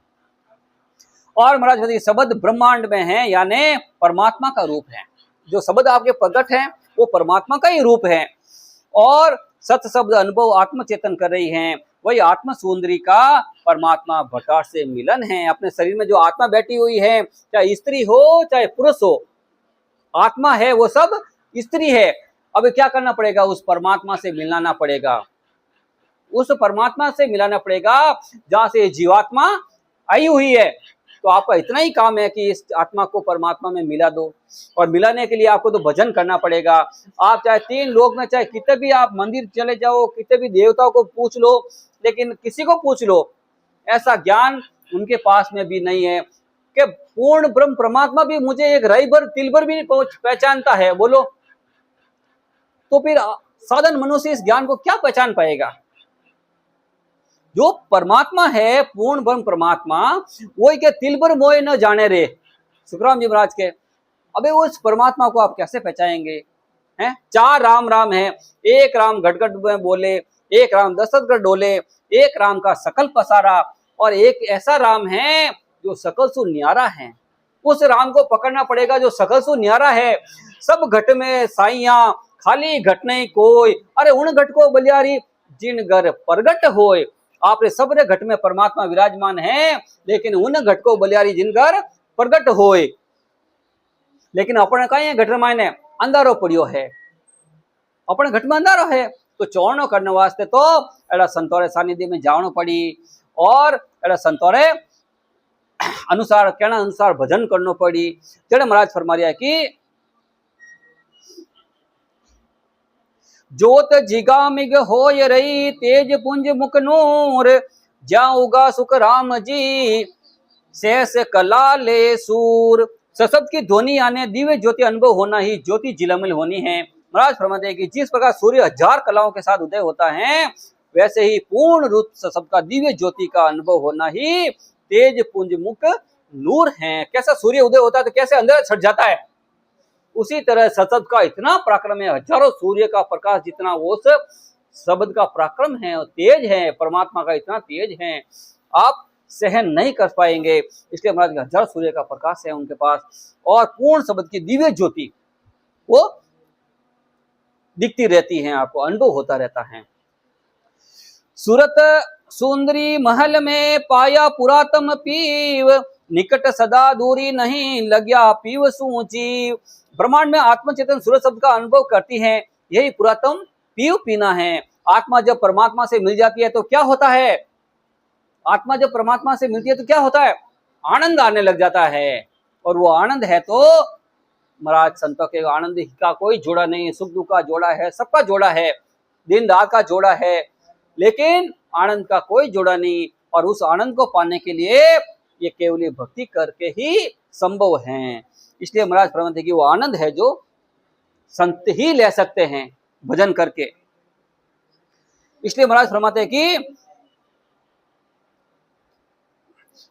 और महाराज शब्द ब्रह्मांड में है, यानी परमात्मा का रूप है। जो शब्द आपके प्रकट है वो परमात्मा का ही रूप है। और सत शब्द अनुभव आत्म चेतन कर रही हैं, वही आत्म सुंदरी का परमात्मा भट्टार से मिलन है। अपने शरीर में जो आत्मा बैठी हुई है, चाहे स्त्री हो चाहे पुरुष हो, आत्मा है वो सब स्त्री है। अब क्या करना पड़ेगा, उस परमात्मा से मिलाना पड़ेगा, उस परमात्मा से मिलाना पड़ेगा जहां से जीवात्मा आई हुई है। तो आपका इतना ही काम है कि इस आत्मा को परमात्मा में मिला दो, और मिलाने के लिए आपको तो भजन करना पड़ेगा। आप चाहे 3 लोक में, चाहे कितने भी आप मंदिर चले जाओ, कितने भी देवताओं को पूछ लो, लेकिन किसी को पूछ लो, ऐसा ज्ञान उनके पास में भी नहीं है कि पूर्ण ब्रह्म परमात्मा भी मुझे एक राई भर तिल भर भी नहीं पहचानता है। बोलो तो फिर साधारण मनुष्य इस ज्ञान को क्या पहचान पाएगा। जो परमात्मा है, पूर्ण ब्रह्म परमात्मा, वही के तिल भर मोए न जाने रे, सुखराम जी महाराज के। अबे उस परमात्मा को आप कैसे पहचाएंगे हैं? 4 राम राम है, एक राम घटघट में बोले, एक राम दशरथ गढ़ डोले, एक राम का सकल पसारा, और एक ऐसा राम है जो सकल सु न्यारा है। उस राम को पकड़ना पड़ेगा जो सकल सु न्यारा है। सब घट में साइया खाली घट नहीं कोई, अरे उन घट को बलियारी जिन घर प्रगट होए। आपने सबरे घट में परमात्मा विराजमान है, लेकिन उन घट को बलियारी जिन घर प्रगट होए। लेकिन अपने कहीं घट मायने अंधारो पड़ियो है, अपने घट में अंधारो है, तो चौड़नो करने वास्ते तो एड़ा संतोरे सानिध्य में जावनो पड़ी, और एड़ा संतोरे अनुसार कहना अनुसार भजन करनो पड़ी। जेड़े महाराज फरमा रहा है कि जोत जिगामिग होय रही तेज पुंज मुख नूर, जाऊगा सुख राम जी शेष कला ले सूर। सशब्द की ध्वनि यानी दिव्य ज्योति अनुभव होना ही ज्योति जिलामिल होनी है। महाराज फरमाते हैं कि जिस प्रकार सूर्य 1000 कलाओं के साथ उदय होता है, वैसे ही पूर्ण रूप सशब्द का दिव्य ज्योति का अनुभव होना ही तेज पुंज मुख नूर है। कैसा सूर्य उदय होता है तो कैसे अंधेरा छट जाता है, उसी तरह सशब्द का इतना पराक्रम है, हजारों सूर्य का प्रकाश जितना वो शब्द का पराक्रम है और तेज है, परमात्मा का इतना तेज है आप सहन नहीं कर पाएंगे। इसलिए महाराज हजारों सूर्य का प्रकाश है उनके पास, और पूर्ण शब्द की दिव्य ज्योति वो दिखती रहती है, आपको अनुभव होता रहता है। सूरत सुंदरी महल में पाया पुरातम पीव, निकट सदा दूरी नहीं लग्या पीव सूची। ब्रह्मांड में आत्मचेतन सूरत शब्द का अनुभव करती है, यही पुरातम पीव पीना है। आत्मा जब परमात्मा से मिल जाती है तो क्या होता है, आत्मा जब परमात्मा से मिलती है तो क्या होता है, आनंद आने लग जाता है। और वो आनंद है तो महाराज संतों के आनंद का कोई जोड़ा नहीं, सुख दुख का जोड़ा है, सबका जोड़ा है, दिन रात का जोड़ा है, लेकिन आनंद का कोई जोड़ा नहीं। और उस आनंद को पाने के लिए ये केवल भक्ति करके ही संभव है। इसलिए महाराज फरमाते हैं कि वो आनंद है जो संत ही ले सकते हैं भजन करके। इसलिए महाराज फरमाते हैं कि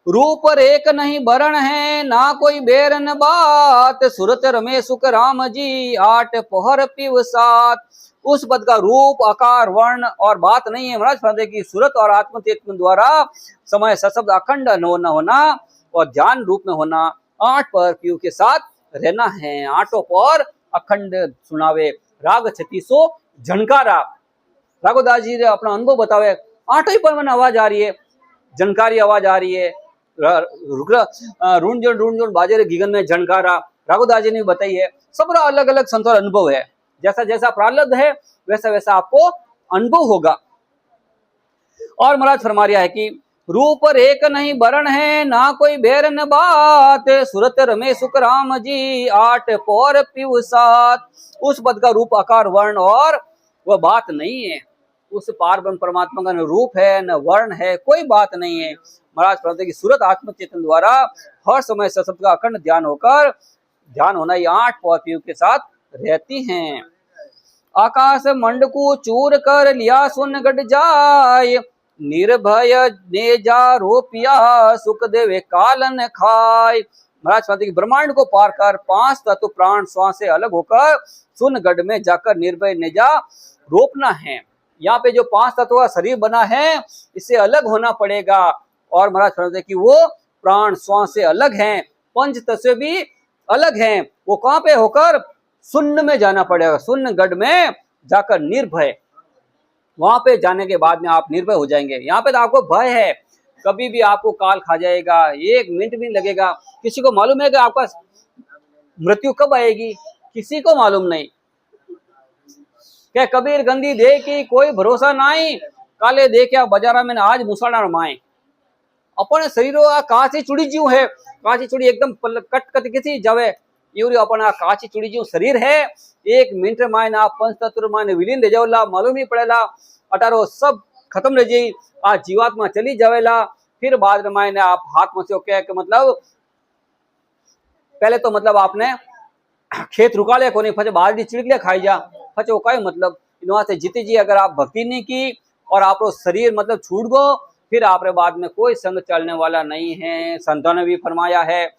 रूप रेख नहीं भरण है, ना कोई बेरन बात, सुरत रमे सुख राम जी 8 पहर पिव सात। उस पद का रूप आकार वर्ण और बात नहीं है। महाराज फरमाते हैं कि सूरत और आत्मचेतन द्वारा समय सशब्द अखंड न होना और ध्यान रूप में होना, 8 पहर पीव के साथ रहना है। 8 पहर अखंड सुनावे राग 3600 झनकारा। राघोदास जी ने अपना अनुभव बतावे, आठों पर मन आवाज आ रही है, झनकारी आवाज आ रही है, रून बाजे रे गगन में झनकारा। राघोदास जी ने बताई है। सबका अलग अलग संतों अनुभव है, जैसा जैसा प्रारब्ध है वैसा वैसा आपको अनुभव होगा। और महाराज फरमा रहा है कि रूप रेख नहीं बरण है, ना कोई बेर न बात, सुरत रमे सुख राम जी, 8 पौर पिव 7। उस पद का रूप आकार वर्ण और वह बात नहीं है। उस पार ब्रह्म परमात्मा का न रूप है न वर्ण है, कोई बात नहीं है। महाराज फरमाते कि सूरत आत्म चेतन द्वारा हर समय सत्संग का अखंड ध्यान होकर, ध्यान होना ये 8 पौर पिव के साथ रहती हैं। आकाश मंड को चूर कर लिया सुन गढ़ जाय, निर्भय ने जा रोपिया सुख देवे कालन खाय। महाराज कहते कि ब्रह्मांड को पार कर 5 तत्व प्राण श्वास से अलग होकर सुन गढ़ में जाकर निर्भय ने जा रोपना है। यहाँ पे जो 5 तत्व का शरीर बना है इससे अलग होना पड़ेगा। और महाराज कहते कि वो प्राण श्वास से अलग हैं, पंच तत्व भी अलग हैं। वो कहाँ पे होकर शून्य में जाना पड़ेगा, शून्य गढ़ में जाकर निर्भय, वहां पे जाने के बाद में आप निर्भय हो जाएंगे। यहाँ पे तो आपको भय है, कभी भी आपको काल खा जाएगा, 1 मिनट भी लगेगा। किसी को मालूम है कि आपका मृत्यु कब आएगी? किसी को मालूम नहीं। क्या कबीर गंदी दे की कोई भरोसा नहीं, काले दे क्या बाजारा में आज मुसाड़ा रमाए। अपने शरीरो आ काची चुड़ी जीव है, काची चुड़ी एकदम कट कट किसी जावे, यूरी अपना काची चुड़ी जीव शरीर है। 1 मिनट मायने आप पंच तत्व मायने विलीन रह जाओला, मालूम ही पड़ेला। अटारो सब खत्म रह जाई, आ जीवात्मा चली जावेला। फिर बाद में मायने आप हाथ में से क्या कि मतलब पहले तो मतलब आपने खेत रुका लिया कोनी, फचे बाहर दी चिड़िया खाई जा, फचे वो का मतलब इनवा से जीती जी। अगर आप भक्ति नहीं की और आप शरीर मतलब छूट गो, फिर आपके बाद में कोई संग चलने वाला नहीं है। संतों ने भी फरमाया है,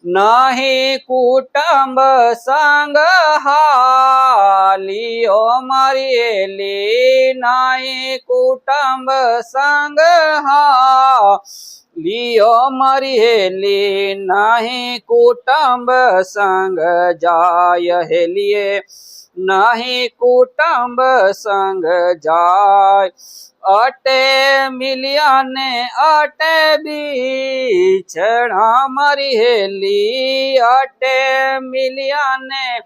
नाही कुटुंब संग हालियो मरियली, नाही कुटुंब संग हालियो मरियली, नाही कुटुंब संग जाय हेलिए, नाही कुटुंब संग जाय। अटे मिलिया ने अटे बिछड़ा मरियली, अटे मिलिया ने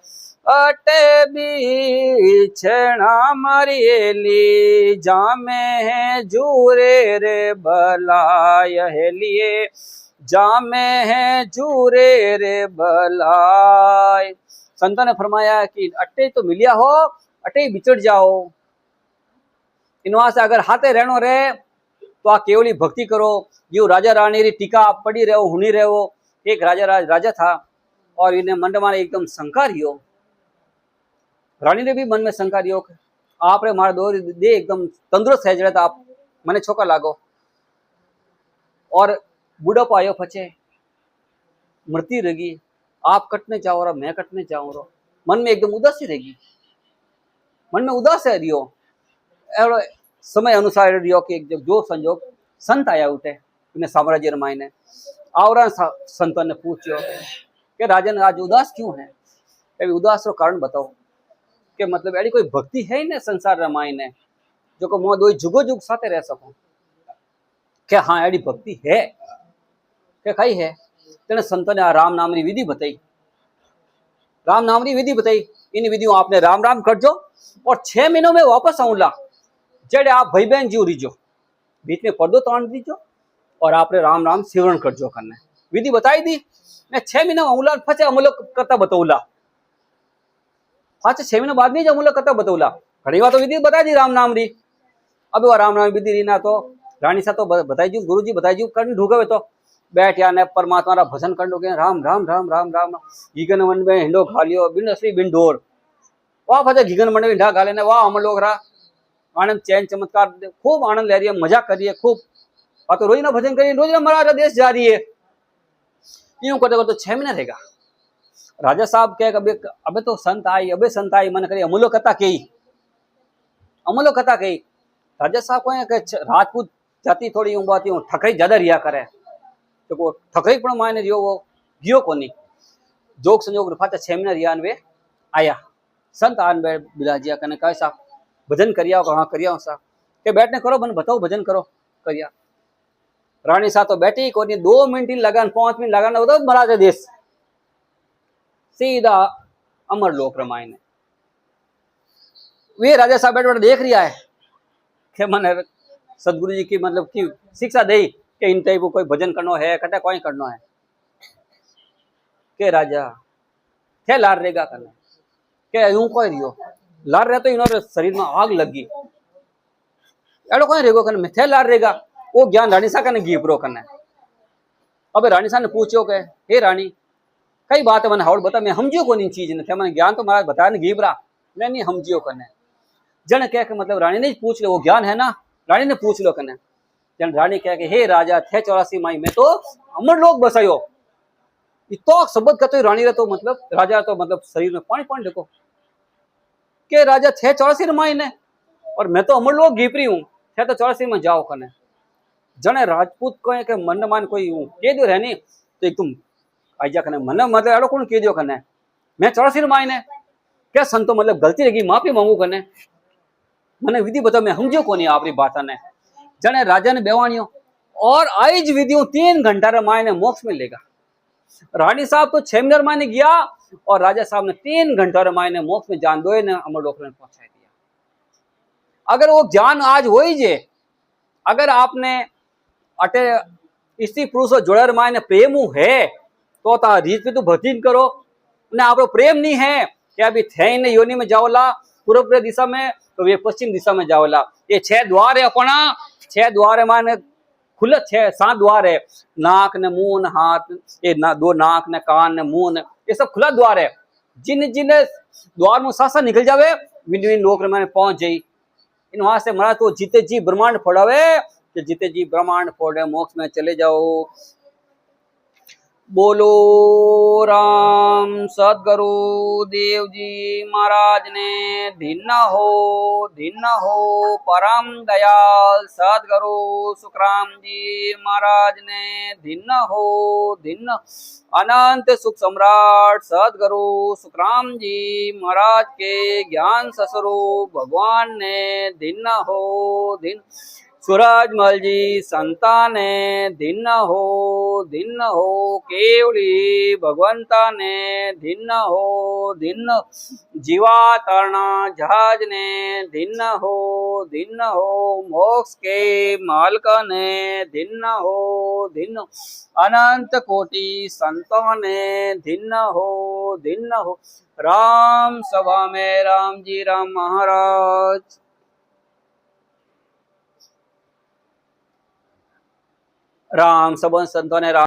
अटे बिछड़ा मरियली, जामे है जूरे रे भलाय हेलिए, जामे है जूरे रे भलाय। संतों ने फरमाया कि अटे तो मिलिया हो, अटे ही बिछड़ जाओ। इनवा से अगर हाथे रहनो रहे तो आप केवली भक्ति करो। यो राजा रानी री टीका पड़ी रहो, हुनी रहो। एक राजा था और इन्हें मन में एकदम शंका रियो, रानी ने भी मन में शंका रियो, आप रे मारा दो दे एकदम तंदुरुस्त है जड़े, तो आप मने छोका लागो। और बुढ़ापो आयो, फचे मृत्यु रहेगी, आप कटने जाओ रहा, मैं कटने जाऊं रहा। मन में एकदम उदासी रहेगी, मन में उदास है रियो। समय अनुसार रियो कि जो संजोग संत आया उठे इन्हें साम्राज्य रमायने आवरण संतों ने पूछो कि राजन आज उदास क्यों है? कभी उदास का कारण बताओ। कि मतलब ऐसी कोई भक्ति है ही ना संसार रामायण जो को मैं दो जुगो जुग साथे रह सकूं? क्या हाँ ऐसी भक्ति है? क्या कही है? तेने संतों ने राम नाम री विधि बताई, राम नाम री विधि बताई। इन विधियों आपने राम राम कर जो और 6 महीनों में वापस आऊंला। जेडे आप भाई बहन जीव रीजो, बीच में पर्दो ताण दीजो और आपने राम राम सिमरण कर जो करने विधि बताई दी। मैं 6 महीना आऊंला, फचे अमूलो कथा बतौला, फचे 6 महीने बाद नहीं अमूलो कथा बतौला। घड़ी बार तो विधि बता दी राम नाम री। अब वो राम नाम विधि रीना तो रानी सा तो बताई जू, गुरु जी बताई जू, कर ढूंढे तो बैठ या ने परमात्मा रा भजन कर लोगे राम राम राम राम राम। घीगन मन में हिंडो खा लियो, बिन असली बिन ढोर। वाह फचे घीगन मन में हिंडा खा लेने, वाह हम लोग रहा आनंद चैन चमत्कार खूब आनंद ले रही है, मजा कर रही है खूब। तो रोज ना भजन करिए, रोज ना महाराजा देश जा रही है। यूं करते करते 6 महीने रहेगा। राजा साहब कहे अबे तो संत आई, अबे संत आई, मन करे अमूलो कथा कही, अमूलो कथा कही। राजा साहब को राजपूत जाति थोड़ी यूं बात यूं ठकई ज्यादा रिया करे, तो वो ठकई पण मायने रियो वो गियो कोनी। जोग संजोग रफा 6 महीना रियान वे आया। संत आन बे बिलाजिया कने कहे साहब भजन करिया हाँ करिया सा के बैठने करो मन बताओ भजन करो करिया। रानी सा तो बैठी को 2 मिनट ही लगान 5 मिनट लगाना बताओ महाराज देश सीधा अमर लोक रामायण। वे राजा साहब बैठ बैठ देख रिया है कि मैंने सदगुरु जी की मतलब की शिक्षा दे कि इन टाइप को कोई भजन करनो है कटा कोई करनो है के राजा थे लार रेगा करना के यूं कोई रियो लार रहे तो इन्होंने शरीर में आग लगी एडो कोई रेगो करने में थे लार रेगा वो ज्ञान रानी सा कने गीपरो करना। अब रानी सा ने पूछो के हे रानी कई बात है मैंने हाउल बता मैं समझियो कौन इन चीज ने थे मैंने ज्ञान तो महाराज बताया ना गीबरा मैं नहीं समझियो करने। जन कह के मतलब रानी ने पूछ लो वो ज्ञान है ना रानी ने पूछ लो कने जन रानी कह के हे राजा थे 84 माई में तो अमर लोग बसायो इतो शब्द कहते रानी रे तो मतलब राजा तो मतलब शरीर में पानी पानी देखो के राजा थे 84 माई ने और मैं तो अमर लोग गीपरी हूँ थे तो 84 में जाओ कने। जने राजपूत कहे के मन मान कोई हूँ कह दो रहनी तो एकदम आजा कने मन मतलब एडो कौन कह दो कने मैं 84 माई ने क्या संतो मतलब गलती रही माफी मांगू कने मैंने विधि बताओ मैं समझो कोनी आपरी बात ने। जने राजा ने बेवाणियो और आईज विधियों 3 घंटा रे मायने मोक्ष में लेगा। रानी साहब तो 6 मिनट मायने गया और राजा साहब ने 3 घंटा रे मायने मोक्ष में जान दो ने अमर लोक में पहुंचा दिया। अगर वो ज्ञान आज हो ही जे अगर आपने अटे स्त्री पुरुष जोड़र मायने प्रेम है तो ता रीत पे तो भजन करो ने आपरो प्रेम नहीं है कि अभी थे ने योनि में जाओला पूर्व दिशा में तो वे पश्चिम दिशा में जाओला। ये 6 द्वार है अपना 6 द्वार है माने खुले 7 द्वार है नाक ने मुंह ने हाथ ये ना 2 नाक ने कान ने मुंह ने ये सब खुला द्वार है। जिन जिन द्वार में सासा निकल जावे विन विन लोक में पहुंच जाई इन वहां से मरा तो जीते जी ब्रह्मांड फोड़ावे कि जीते जी ब्रह्मांड फोड़े मोक्ष में चले जाओ। बोलो राम सदगुरु देव जी महाराज ने धन्य हो परम दयाल सदगुरु सुखराम जी महाराज ने धन्य अनंत सुख सम्राट सदगुरु सुखराम जी महाराज के ज्ञान स्वरूप भगवान ने धन्य हो सूरजमल जी संताने धन्य हो केवली भगवंता ने धन्य हो जीवातरणा जहाज ने धन्य हो मोक्ष के मालक ने धन्य हो अनंत कोटि संतों ने धन्य हो राम सभा में राम जी राम महाराज राम सब संतों ने राम